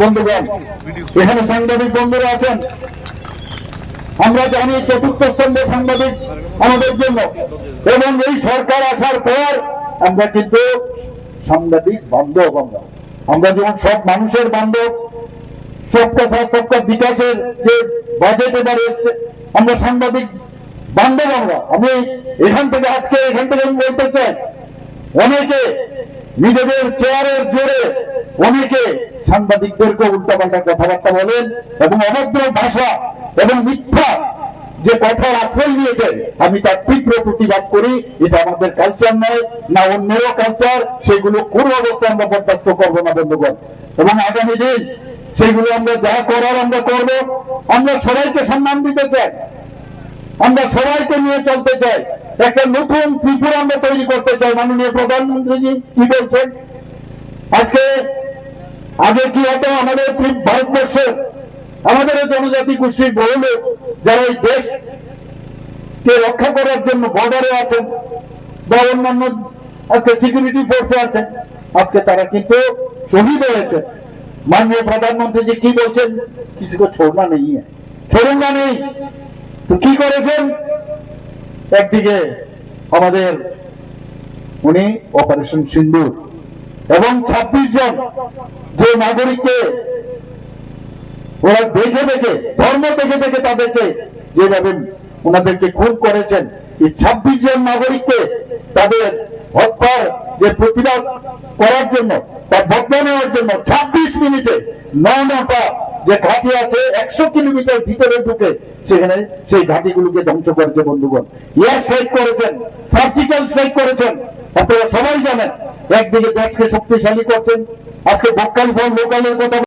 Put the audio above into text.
বন্ধুগণ, এখানে সাংবাদিক বন্ধুরা আছেন। আমরা জানি চতুর্থ স্তম্ভ সাংবাদিক আমাদের জন্য, এবং এই সরকার আসার পর আমরা কিন্তু সাংবাদিক বান্ধব। আমরা যেমন সব মানুষের বান্ধব, সবকা সাথ সবকা বিকাশের যে বাজেট এবার এসছে, আমরা সাংবাদিক বান্ধব। আমি এখান থেকে আমি বলতে চাই, অনেকে নিজেদের চেয়ারের জোরে অনেকে সাংবাদিকদেরকে উল্টাপাল্টা কথাবার্তা বলেন এবং অভদ্র ভাষা এবং মিথ্যা যে কথার আশ্রয় নিয়েছে, আমি তার তীব্র প্রতিবাদ করি। এটা আমাদের কালচার নয়, না অন্যেরও কালচার। সেগুলো কোনো অবস্থায় আমরা বরদাস্ত করবো না বন্ধুগণ। এবং আগামী দিন সেগুলো আমরা যা করার আমরা করবো। আমরা সবাইকে সম্মান দিতে চাই, আমরা সবাইকে নিয়ে চলতে চাই। একটা নতুন ত্রিপুরা আমরা তৈরি করতে চাই। মাননীয় প্রধানমন্ত্রীজি কি বলছেন আগে কি হতো, আমাদের ভারতবর্ষের আমাদের জনজাতি গোষ্ঠীর বহু লোক যারা এই দেশকে রক্ষা করার জন্য বর্ডারে আছেন বা অন্যান্য আজকে সিকিউরিটি ফোর্সে আছেন, আজকে তারা কিন্তু শহীদ হয়েছে। মাননীয় প্রধানমন্ত্রীজি কি বলছেন, কিছু को छोड़ना नहीं है, छोड़ूंगा नहीं। তো কি করেছেন, একদিকে আমাদের উনি অপারেশন সিন্দুর এবং 26 জন যে নাগরিককে ওরা দেখে ধর্ম দেখে তাদেরকে যেভাবে ওনাদেরকে খুন করেছেন, এই 26 জন নাগরিককে তাদের হত্যার যে প্রতিবাদ করার জন্য, তার বদলা নেওয়ার জন্য 26 মিনিটে 9টা যে ঘাঁটি আছে 100 কিলোমিটার ভিতরে ঢুকে সেখানে সেই ঘাঁটিগুলোকে ধ্বংস করেছে বন্ধুগণ। এয়ার স্ট্রাইক করেছেন, সার্জিক্যাল স্ট্রাইক করেছেন। আপনারা সবাই জানেন, একদিকে দেশকে শক্তিশালী করছেন। আজকে ভোকাল ফর লোকালের কথা